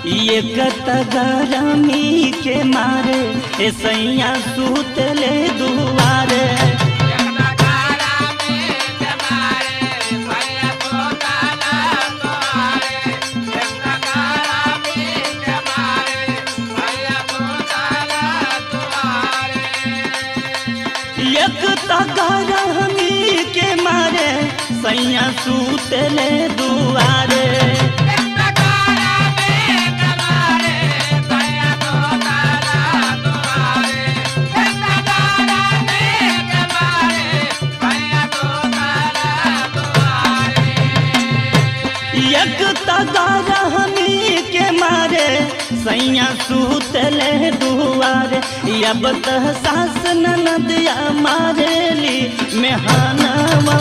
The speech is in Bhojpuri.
ये गरमी के मारे ए सैया सुतले दुआरे। गरमी के मारे सैया सुतले दुआरे। गरमी के मारे सैया सुतले दुआरे। अब तो सास ननदिया मारेली मेहनवा।